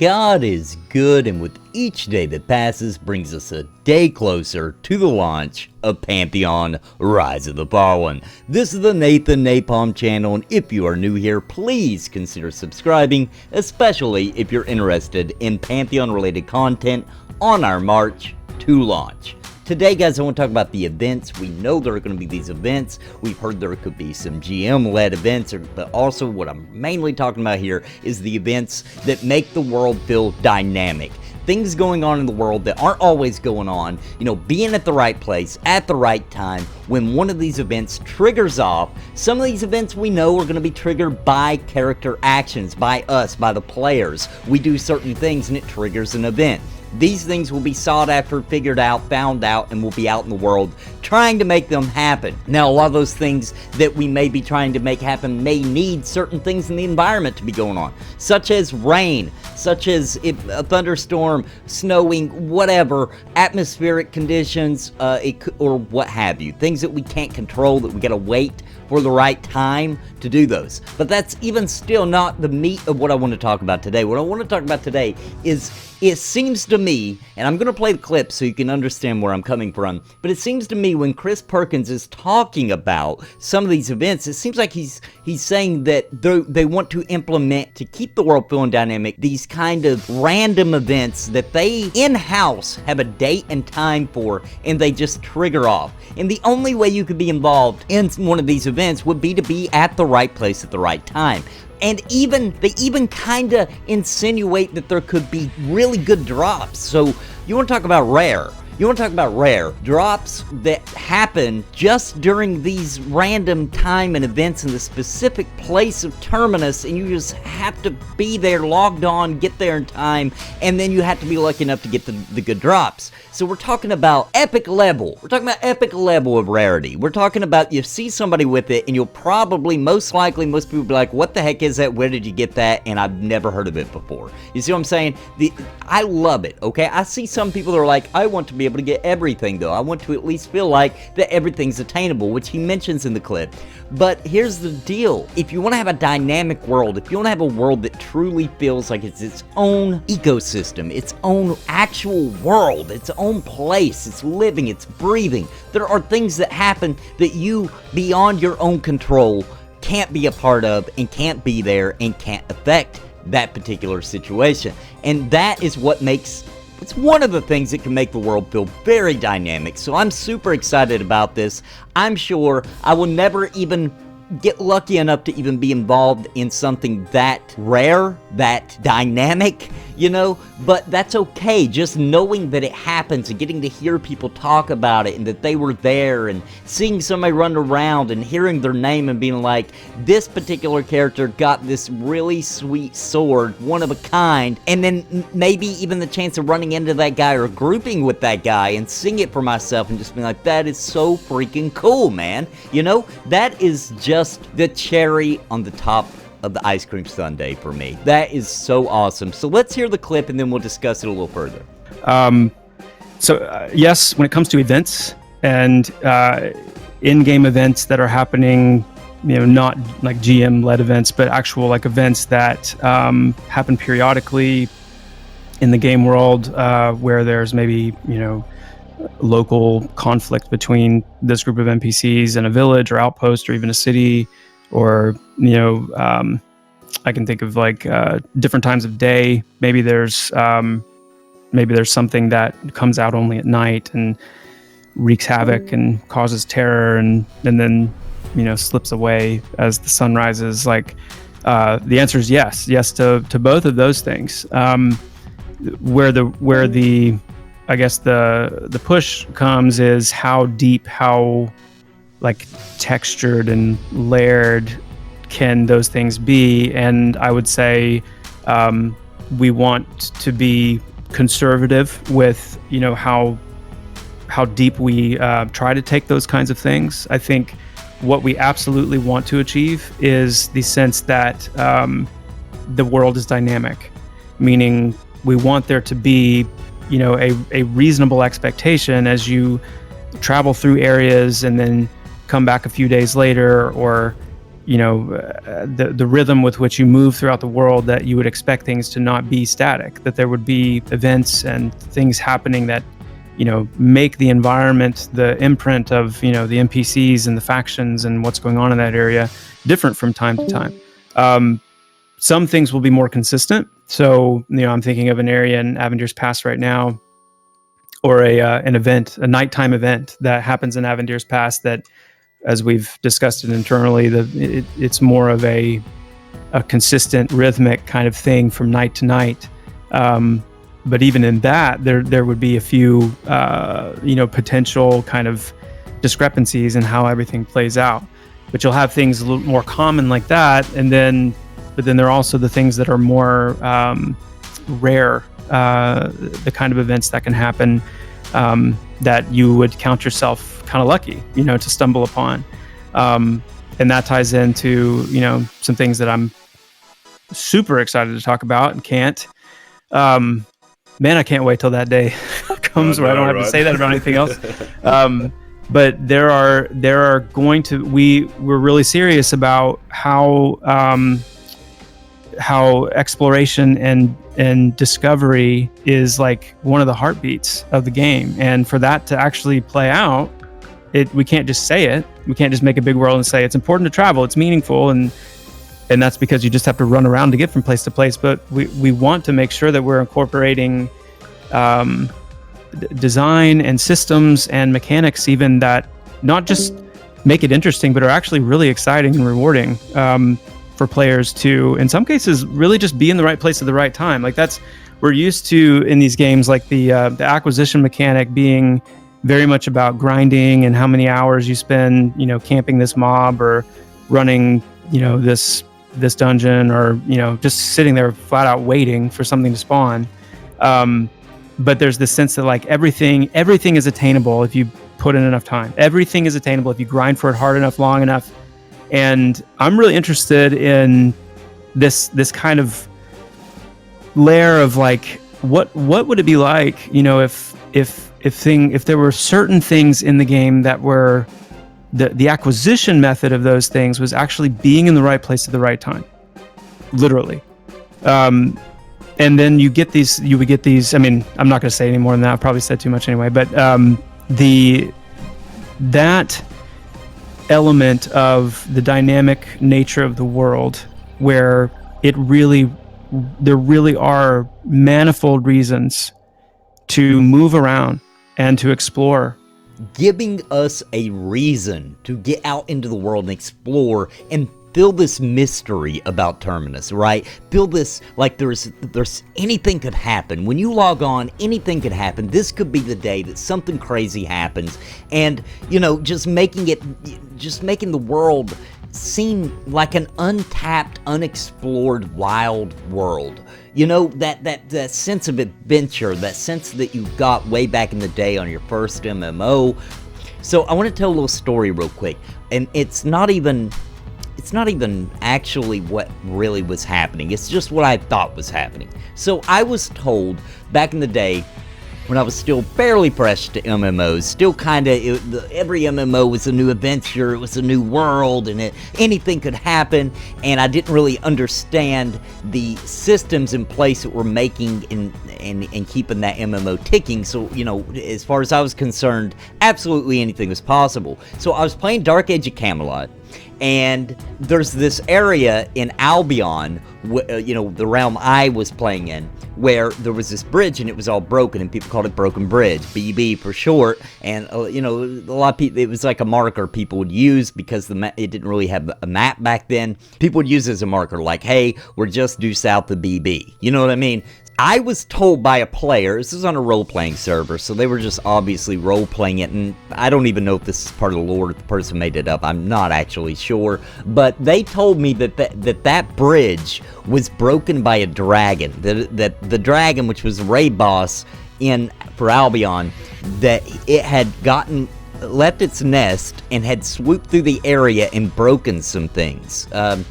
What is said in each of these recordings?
God is good, and with each day that passes brings us a day closer to the launch of Pantheon Rise of the Fallen. This is the Nathan Napalm channel, and if you are new here, please consider subscribing, especially if you're interested in Pantheon related content on our march to launch. Today, guys, I want to talk about the events. We know there are going to be these events. We've heard there could be some GM-led events, but also what I'm mainly talking about here is the events that make the world feel dynamic. Things going on in the world that aren't always going on, being at the right place at the right time when one of these events triggers off. Some of these events we know are going to be triggered by character actions, by us, by the players. We do certain things and it triggers an event. These things will be sought after, figured out, found out, and will be out in the world trying to make them happen. Now, a lot of those things that we may be trying to make happen may need certain things in the environment to be going on, such as rain, such as a thunderstorm, snowing, whatever, atmospheric conditions, or what have you. Things that we can't control, that we gotta wait for the right time to do those. But that's even still not the meat of what I want to talk about today. What I want to talk about today is, it seems to me, and I'm going to play the clip so you can understand where I'm coming from, but it seems to me when Chris Perkins is talking about some of these events, it seems like he's saying that they want to implement, to keep the world feeling dynamic, these kind of random events that they in-house have a date and time for, and they just trigger off. And the only way you could be involved in one of these events would be to be at the right place at the right time. And they even kind of insinuate that there could be really good drops. So you want to talk about rare. You want to talk about rare drops that happen just during these random time and events in the specific place of Terminus, and you just have to be there, logged on, get there in time, and then you have to be lucky enough to get the good drops. So we're talking about epic level. We're talking about epic level of rarity. We're talking about you see somebody with it, and you'll probably, most likely, most people will be like, what the heck is that? Where did you get that? And I've never heard of it before. You see what I'm saying? I love it, okay? I see some people that are like, I want to be able to get everything, though. I want to at least feel like that everything's attainable, which he mentions in the clip. But here's the deal. If you want to have a dynamic world, if you want to have a world that truly feels like it's its own ecosystem, its own actual world, its own place, it's living, it's breathing, there are things that happen that you, beyond your own control, can't be a part of and can't be there and can't affect that particular situation. And that is what makes, it's one of the things that can make the world feel very dynamic. So I'm super excited about this. I'm sure I will never even get lucky enough to even be involved in something that rare, that dynamic, but that's okay. Just knowing that it happens and getting to hear people talk about it and that they were there and seeing somebody run around and hearing their name and being like, this particular character got this really sweet sword, one of a kind, and then maybe even the chance of running into that guy or grouping with that guy and seeing it for myself and just being like, that is so freaking cool, man. That is just the cherry on the top of the ice cream sundae for me. That is so awesome. So let's hear the clip and then we'll discuss it a little further. Yes, when it comes to events and in-game events that are happening, not like GM-led events, but actual like events that happen periodically in the game world, where there's maybe, local conflict between this group of NPCs and a village or outpost or even a city, or I can think of like different times of day. Maybe there's something that comes out only at night and wreaks havoc and causes terror and then slips away as the sun rises. Like the answer is yes to both of those things. Where the I guess the push comes is how deep, how like textured and layered can those things be. And I would say we want to be conservative with how deep we try to take those kinds of things. I think what we absolutely want to achieve is the sense that the world is dynamic, meaning we want there to be a reasonable expectation as you travel through areas and then come back a few days later, or the rhythm with which you move throughout the world, that you would expect things to not be static, that there would be events and things happening that make the environment, the imprint of the NPCs and the factions and what's going on in that area different from time to time. Some things will be more consistent. So I'm thinking of an area in Avendir's Pass right now, or an event, a nighttime event that happens in Avendir's Pass that, as we've discussed it internally, it's more of a consistent rhythmic kind of thing from night to night. But even in that, there would be a few potential kind of discrepancies in how everything plays out. But you'll have things a little more common like that, but then there are also the things that are more rare, the kind of events that can happen that you would count yourself kind of lucky, to stumble upon. And that ties into, some things that I'm super excited to talk about and can't. Man, I can't wait till that day comes where I don't have to say that about anything else. But there are going to, we're really serious about how exploration and discovery is like one of the heartbeats of the game. And for that to actually play out, we can't just say it. We can't just make a big world and say it's important to travel, it's meaningful, and that's because you just have to run around to get from place to place. But we want to make sure that we're incorporating design and systems and mechanics, even that not just make it interesting, but are actually really exciting and rewarding for players to, in some cases, really just be in the right place at the right time. Like we're used to in these games, like the acquisition mechanic being very much about grinding and how many hours you spend, camping this mob or running, this dungeon, or just sitting there flat out waiting for something to spawn. But there's this sense that like everything is attainable if you put in enough time. Everything is attainable if you grind for it hard enough, long enough. And I'm really interested in this kind of layer of like, what would it be like, if there were certain things in the game that were the acquisition method of those things was actually being in the right place at the right time, literally. And then you would get these. I mean, I'm not going to say any more than that. I've probably said too much anyway. But that element of the dynamic nature of the world, where there really are manifold reasons to move around and to explore, giving us a reason to get out into the world and explore and feel this mystery about Terminus, right? Feel this like there's anything could happen. When you log on, anything could happen. This could be the day that something crazy happens, and just making the world seem like an untapped, unexplored, wild world. That sense of adventure, that sense that you got way back in the day on your first MMO. So I want to tell a little story real quick, and it's not even actually what really was happening. It's just what I thought was happening. So I was told back in the day, when I was still fairly fresh to MMOs, still kind of, every MMO was a new adventure, it was a new world, and anything could happen, and I didn't really understand the systems in place that were making and keeping that MMO ticking. So, as far as I was concerned, absolutely anything was possible. So I was playing Dark Age of Camelot, and there's this area in Albion, the realm I was playing in, where there was this bridge and it was all broken, and people called it Broken Bridge, BB for short. And a lot of people, it was like a marker people would use because it didn't really have a map back then. People would use it as a marker, like, hey, we're just due south of BB. You know what I mean? I was told by a player, this is on a role-playing server, so they were just obviously role-playing it, and I don't even know if this is part of the lore, the person made it up, I'm not actually sure, but they told me that bridge was broken by a dragon, that the dragon, which was the raid boss for Albion, that it had left its nest and had swooped through the area and broken some things. A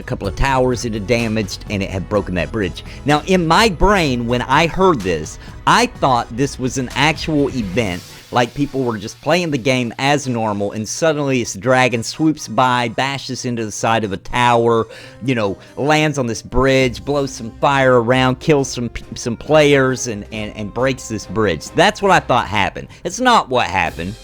couple of towers it had damaged, and it had broken that bridge. Now, in my brain, when I heard this, I thought this was an actual event like people were just playing the game as normal, and suddenly this dragon swoops by, bashes into the side of a tower, you know, lands on this bridge, blows some fire around, kills some players, and breaks this bridge. That's what I thought happened. It's not what happened.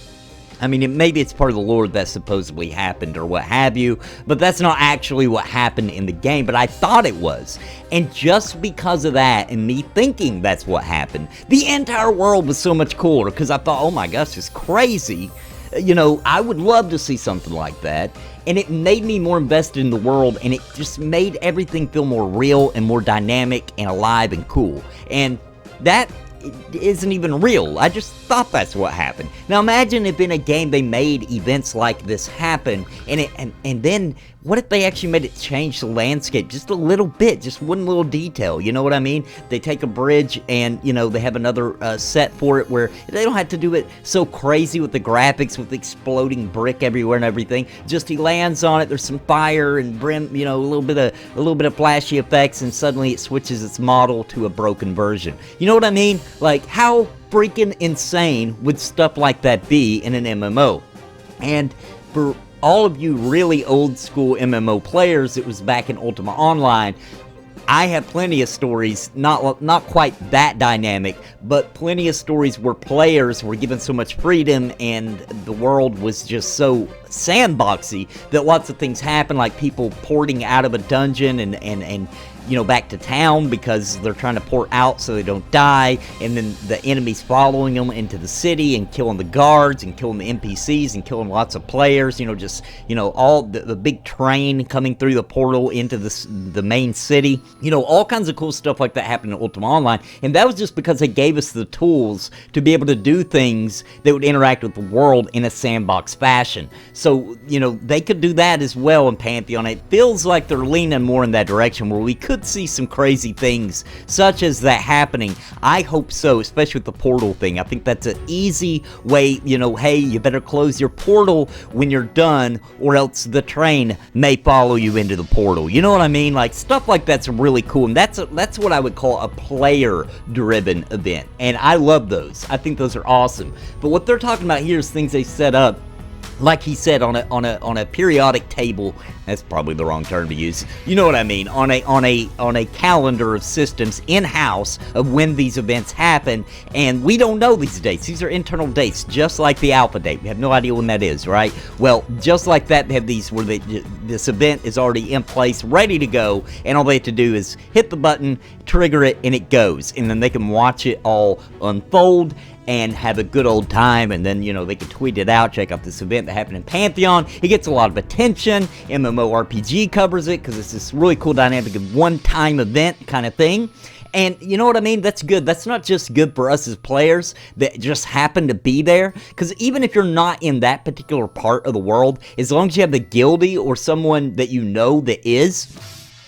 I mean, maybe it's part of the lore that supposedly happened or what have you, but that's not actually what happened in the game, but I thought it was. And just because of that, and me thinking that's what happened, the entire world was so much cooler, because I thought, oh my gosh, it's crazy. You know, I would love to see something like that, and it made me more invested in the world, and it just made everything feel more real and more dynamic and alive and cool. And that isn't even real. I just thought that's what happened. Now imagine if in a game they made events like this happen, and then what if they actually made it change the landscape just a little bit, just one little detail, you know what I mean? They take a bridge and, you know, they have another set for it where they don't have to do it so crazy with the graphics, with exploding brick everywhere and everything. Just he lands on it, there's some fire and brim, you know, a little bit of flashy effects, and suddenly it switches its model to a broken version. You know what I mean? Like, how freaking insane would stuff like that be in an MMO? And for all of you really old school MMO players, it was back in Ultima Online. I have plenty of stories, not quite that dynamic, but plenty of stories where players were given so much freedom and the world was just so sandboxy that lots of things happen, like people porting out of a dungeon and you know, back to town because they're trying to port out so they don't die, and then the enemies following them into the city and killing the guards and killing the NPCs and killing lots of players, you know, just, you know, all the big train coming through the portal into the main city, you know, all kinds of cool stuff like that happened in Ultima Online, and that was just because they gave us the tools to be able to do things that would interact with the world in a sandbox fashion. So, you know, they could do that as well in Pantheon. It feels like they're leaning more in that direction where we could see some crazy things such as that happening. I hope so, especially with the portal thing. I think that's an easy way, you know, hey, you better close your portal when you're done or else the train may follow you into the portal. You know what I mean? Like, stuff like that's really cool, and that's what I would call a player-driven event, and I love those. I think those are awesome. But what they're talking about here is things they set up, like he said, on a periodic table. That's probably the wrong term to use. You know what I mean? On a calendar of systems in-house of when these events happen, and we don't know these dates. These are internal dates, just like the alpha date. We have no idea when that is, right? Well, just like that, they have these where this event is already in place, ready to go, and all they have to do is hit the button, trigger it, and it goes, and then they can watch it all unfold and have a good old time, and then, you know, they can tweet it out, check out this event that happened in Pantheon. It gets a lot of attention. MMORPG covers it because it's this really cool dynamic of one-time event kind of thing. And you know what I mean? That's good. That's not just good for us as players that just happen to be there, because even if you're not in that particular part of the world, as long as you have the guildie or someone that you know that is,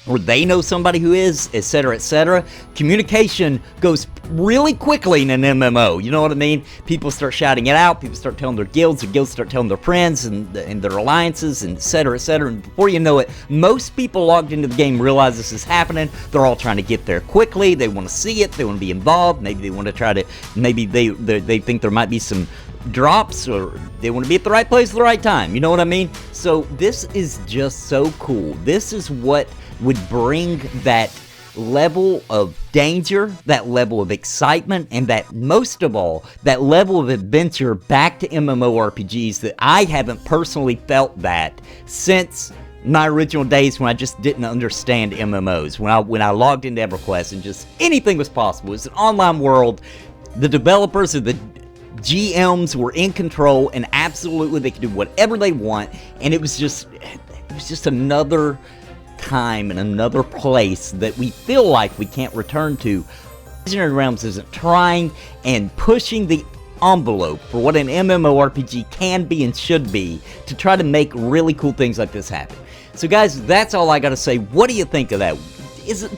or they know somebody who is, etc., communication goes really quickly in an MMO. You know what I mean? People start shouting it out, people start telling their guilds start telling their friends and their alliances, and etc., and before you know it, most people logged into the game realize this is happening. They're all trying to get there quickly, they want to see it, they want to be involved, maybe they want to try to, maybe they think there might be some drops, or they want to be at the right place at the right time. You know what I mean? So this is just so cool. This is what would bring that level of danger, that level of excitement, and that, most of all, that level of adventure back to MMORPGs that I haven't personally felt that since my original days when I just didn't understand MMOs. When I logged into EverQuest and just anything was possible. It's an online world. The developers or the GMs were in control, and absolutely they could do whatever they want, and it was just another time and another place that we feel like we can't return to. Legendary Realms isn't trying and pushing the envelope for what an MMORPG can be and should be to try to make really cool things like this happen. So guys, that's all I gotta say. What do you think of that?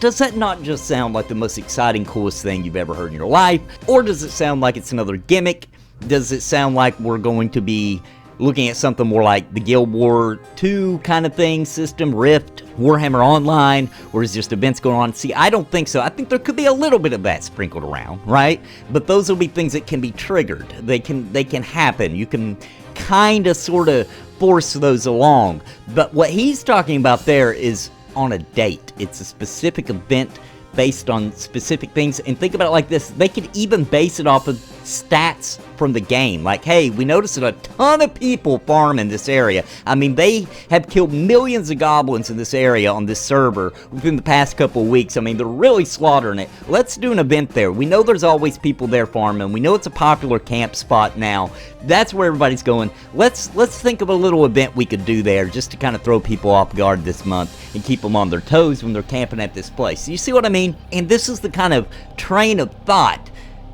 Does that not just sound like the most exciting, coolest thing you've ever heard in your life? Or does it sound like it's another gimmick? Does it sound like we're going to be looking at something more like the Guild War 2 kind of thing, system, Rift, Warhammer Online, where there's just events going on. See, I don't think so. I think there could be a little bit of that sprinkled around, right? But those will be things that can be triggered. They can happen. You can kind of sort of force those along. But what he's talking about there is on a date. It's a specific event based on specific things. And think about it like this: they could even base it off of stats from the game. Like, hey, we noticed that a ton of people farm in this area. I mean, they have killed millions of goblins in this area on this server within the past couple of weeks. I mean, they're really slaughtering it. Let's do an event there. We know there's always people there farming. We know it's a popular camp spot now. That's where everybody's going. Let's think of a little event we could do there just to kind of throw people off guard this month and keep them on their toes when they're camping at this place. You see what I mean? And this is the kind of train of thought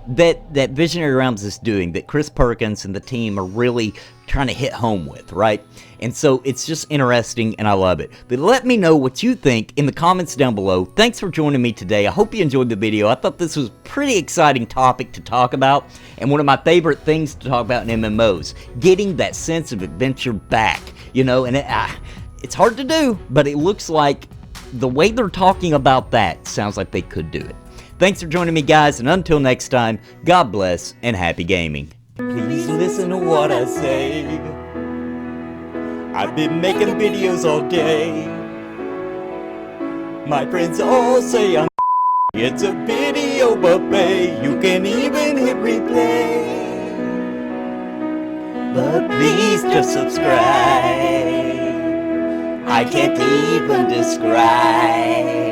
that Visionary Realms is doing, that Chris Perkins and the team are really trying to hit home with, right? And so it's just interesting, and I love it. But let me know what you think in the comments down below. Thanks for joining me today. I hope you enjoyed the video. I thought this was a pretty exciting topic to talk about, and one of my favorite things to talk about in MMOs, getting that sense of adventure back, you know, and it's hard to do, but it looks like the way they're talking about that sounds like they could do it. Thanks for joining me, guys, and until next time, God bless and happy gaming. Please listen to what I say. I've been making videos all day. My friends all say I'm it's a video buffet. You can even hit replay. But please just subscribe. I can't even describe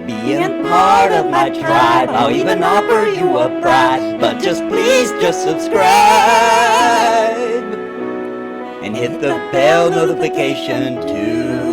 being part of my tribe. I'll even offer you a prize, but just please just subscribe and hit the bell notification too.